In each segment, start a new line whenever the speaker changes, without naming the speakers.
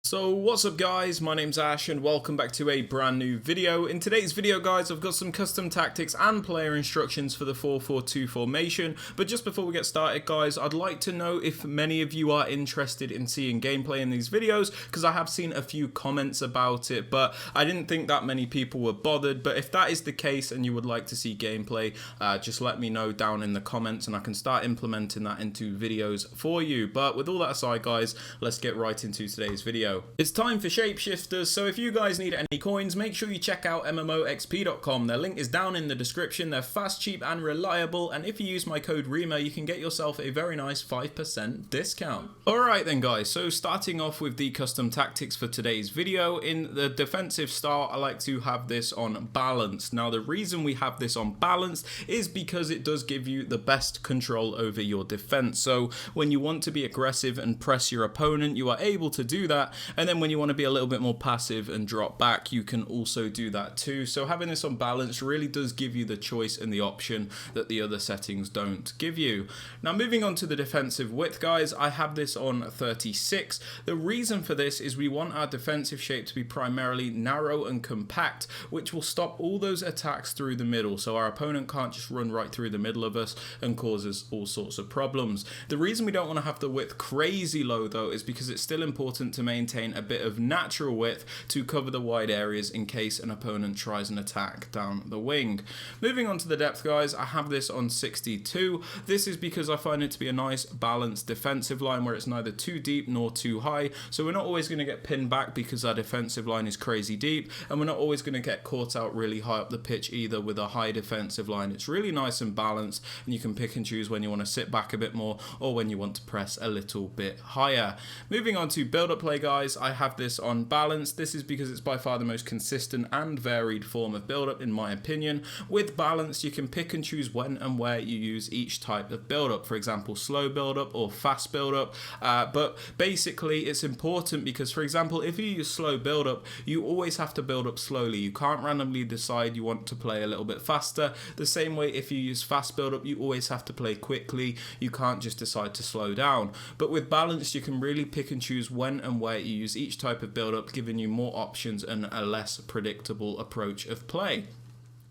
So what's up guys, my name's Ash and welcome back to a brand new video. In today's video guys, I've got some custom tactics and player instructions for the 4-4-2 formation, but just before we get started guys, I'd like to know if many of you are interested in seeing gameplay in these videos, because I have seen a few comments about it, but I didn't think that many people were bothered. But if that is the case and you would like to see gameplay, just let me know down in the comments and I can start implementing that into videos for you. But with all that aside guys, let's get right into today's video. It's time for shapeshifters, so if you guys need any coins, make sure you check out MMOXP.com. Their link is down in the description. They're fast, cheap and reliable, and if you use my code Rema, you can get yourself a very nice 5% discount. Alright then guys, so starting off with the custom tactics for today's video. In the defensive start, I like to have this on balanced. Now the reason we have this on balanced is because it does give you the best control over your defense. So when you want to be aggressive and press your opponent, you are able to do that. And then when you want to be a little bit more passive and drop back, you can also do that too. So having this on balance really does give you the choice and the option that the other settings don't give you. Now moving on to the defensive width guys, I have this on 36. The reason for this is we want our defensive shape to be primarily narrow and compact, which will stop all those attacks through the middle. So our opponent can't just run right through the middle of us and cause us all sorts of problems. The reason we don't want to have the width crazy low though is because it's still important to maintain a bit of natural width to cover the wide areas in case an opponent tries an attack down the wing. Moving on to the depth guys, I have this on 62. This is because I find it to be a nice balanced defensive line where it's neither too deep nor too high, so we're not always going to get pinned back because our defensive line is crazy deep, and we're not always going to get caught out really high up the pitch either with a high defensive line. It's really nice and balanced, and you can pick and choose when you want to sit back a bit more or when you want to press a little bit higher. Moving on to build-up play guys, I have this on balance. This is because it's by far the most consistent and varied form of build-up in my opinion. With balance, you can pick and choose when and where you use each type of build-up. For example, slow build-up or fast build-up. But basically, it's important because, for example, if you use slow build-up, you always have to build up slowly. You can't randomly decide you want to play a little bit faster. The same way, if you use fast build-up, you always have to play quickly. You can't just decide to slow down. But with balance, you can really pick and choose when and where you use each type of build-up, giving you more options and a less predictable approach of play.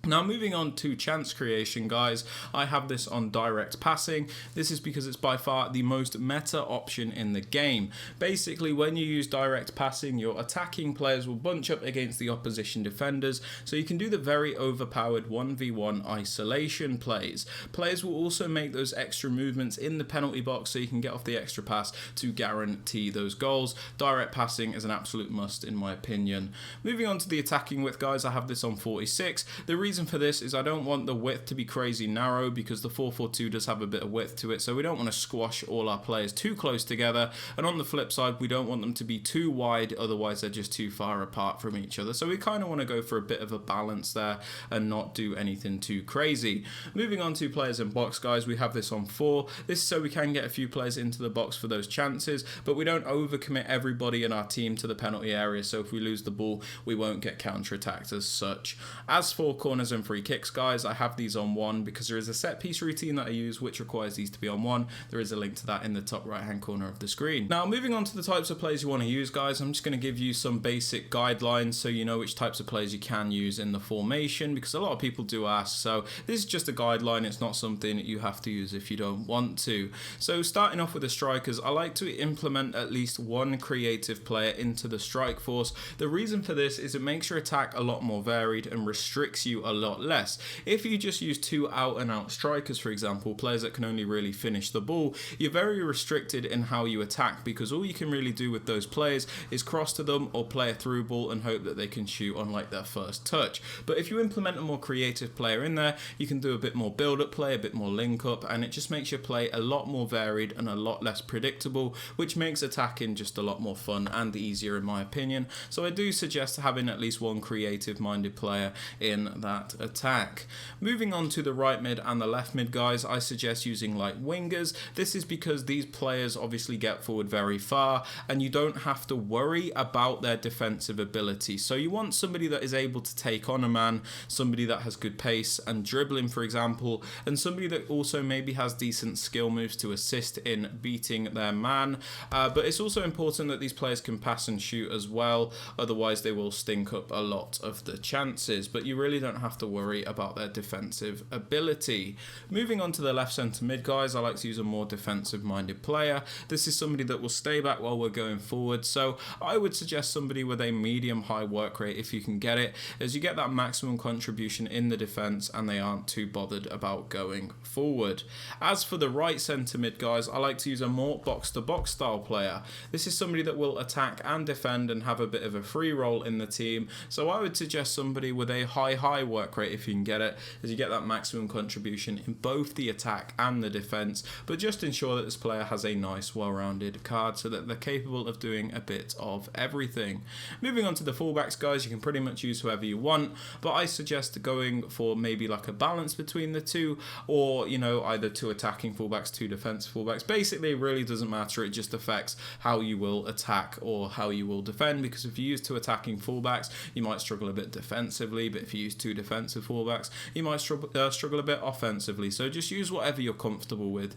Now moving on to chance creation guys, I have this on direct passing. This is because it's by far the most meta option in the game. Basically, when you use direct passing, your attacking players will bunch up against the opposition defenders, so you can do the very overpowered 1v1 isolation plays. Players will also make those extra movements in the penalty box so you can get off the extra pass to guarantee those goals. Direct passing is an absolute must in my opinion. Moving on to the attacking width guys, I have this on 46. The reason for this is I don't want the width to be crazy narrow because the 4-4-2 does have a bit of width to it, so we don't want to squash all our players too close together, and on the flip side we don't want them to be too wide, otherwise they're just too far apart from each other. So we kind of want to go for a bit of a balance there and not do anything too crazy. Moving on to players in box guys, we have this on 4. This is so we can get a few players into the box for those chances, but we don't overcommit everybody in our team to the penalty area, so if we lose the ball we won't get counter-attacked as such. As for corners and free kicks guys, I have these on 1 because there is a set piece routine that I use which requires these to be on 1. There is a link to that in the top right hand corner of the screen. Now moving on to the types of plays you want to use guys, I'm just going to give you some basic guidelines so you know which types of plays you can use in the formation, because a lot of people do ask. So this is just a guideline, it's not something that you have to use if you don't want to. So starting off with the strikers, I like to implement at least one creative player into the strike force. The reason for this is it makes your attack a lot more varied and restricts you a lot less. If you just use 2 out and out strikers, for example, players that can only really finish the ball, you're very restricted in how you attack, because all you can really do with those players is cross to them or play a through ball and hope that they can shoot on like their first touch. But if you implement a more creative player in there, you can do a bit more build up play, a bit more link up, and it just makes your play a lot more varied and a lot less predictable, which makes attacking just a lot more fun and easier in my opinion. So I do suggest having at least one creative minded player in that that attack. Moving on to the right mid and the left mid, guys, I suggest using like wingers. This is because these players obviously get forward very far and you don't have to worry about their defensive ability. So you want somebody that is able to take on a man, somebody that has good pace and dribbling, for example, and somebody that also maybe has decent skill moves to assist in beating their man. But it's also important that these players can pass and shoot as well, otherwise they will stink up a lot of the chances, but you really don't have to worry about their defensive ability. Moving on to the left centre mid, guys, I like to use a more defensive minded player. This is somebody that will stay back while we're going forward, so I would suggest somebody with a medium high work rate if you can get it, as you get that maximum contribution in the defence and they aren't too bothered about going forward. As for the right centre mid, guys, I like to use a more box to box style player. This is somebody that will attack and defend and have a bit of a free role in the team, so I would suggest somebody with a high work rate if you can get it, as you get that maximum contribution in both the attack and the defence, but just ensure that this player has a nice well-rounded card so that they're capable of doing a bit of everything. Moving on to the fullbacks, guys, you can pretty much use whoever you want, but I suggest going for maybe like a balance between the two, or you know, either two attacking fullbacks, two defensive fullbacks. Basically, it really doesn't matter, it just affects how you will attack or how you will defend, because if you use two attacking fullbacks you might struggle a bit defensively, but if you use two defensive fullbacks you might struggle a bit offensively. So just use whatever you're comfortable with,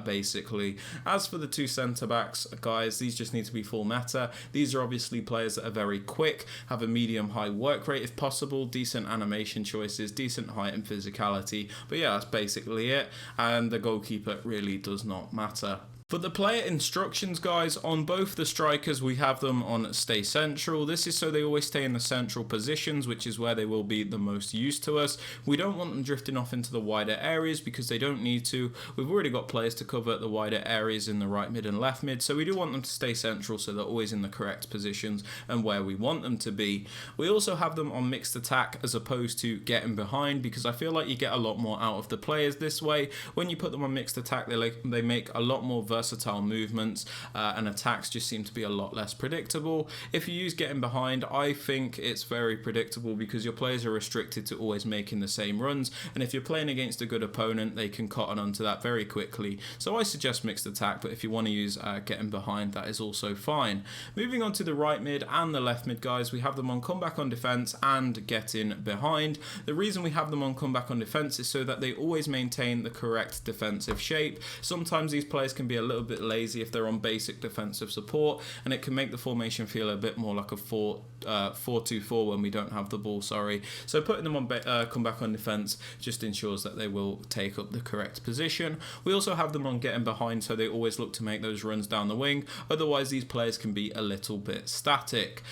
basically. As for the two centre backs, guys, these just need to be full meta. These are obviously players that are very quick, have a medium high work rate if possible, decent animation choices, decent height and physicality, but yeah, that's basically it, and the goalkeeper really does not matter. For the player instructions, guys, on both the strikers we have them on stay central. This is so they always stay in the central positions, which is where they will be the most use to us. We don't want them drifting off into the wider areas because they don't need to. We've already got players to cover the wider areas in the right mid and left mid, so we do want them to stay central so they're always in the correct positions and where we want them to be. We also have them on mixed attack as opposed to getting behind, because I feel like you get a lot more out of the players this way. When you put them on mixed attack, they make a lot more versatile movements, and attacks just seem to be a lot less predictable. If you use getting behind, I think it's very predictable because your players are restricted to always making the same runs, and if you're playing against a good opponent they can cotton onto that very quickly. So I suggest mixed attack, but if you want to use getting behind, that is also fine. Moving on to the right mid and the left mid, guys, we have them on comeback on defense and getting behind. The reason we have them on comeback on defense is so that they always maintain the correct defensive shape. Sometimes these players can be a little bit lazy if they're on basic defensive support, and it can make the formation feel a bit more like a 4-2-4 when we don't have the ball, sorry. So putting them on comeback on defense just ensures that they will take up the correct position. We also have them on getting behind, so they always look to make those runs down the wing, otherwise these players can be a little bit static.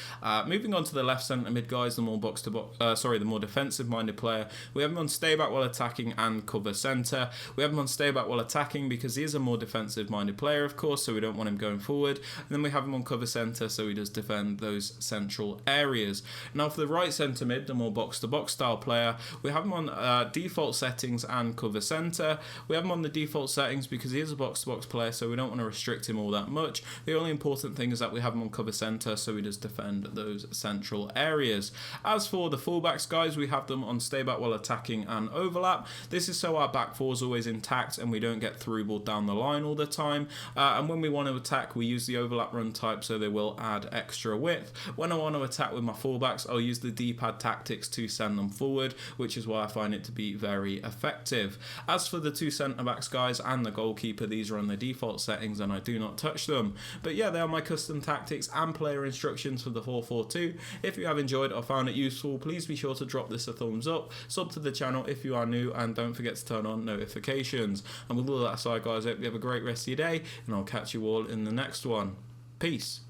Moving on to the left centre mid, guys, the more the more defensive minded player, we have them on stay back while attacking and cover centre. We have them on stay back while attacking because he is a more defensive minded player, of course, so we don't want him going forward. And then we have him on cover centre, so he does defend those central areas. Now for the right centre mid, the more box to box style player, we have him on default settings and cover centre. We have him on the default settings because he is a box to box player, so we don't want to restrict him all that much. The only important thing is that we have him on cover centre, so he does defend those central areas. As for the fullbacks, guys, we have them on stay back while attacking and overlap. This is so our back four is always intact and we don't get through ball down the line all the time. And when we want to attack, we use the overlap run type, so they will add extra width. When I want to attack with my fullbacks, I'll use the D-pad tactics to send them forward, which is why I find it to be very effective. As for the two centre backs, guys, and the goalkeeper, these are on the default settings and I do not touch them. But yeah, they are my custom tactics and player instructions for the 4-4-2. If you have enjoyed or found it useful, please be sure to drop this a thumbs up, sub to the channel if you are new, and don't forget to turn on notifications. And with all that aside, guys, I hope you have a great rest of your day, and I'll catch you all in the next one. Peace.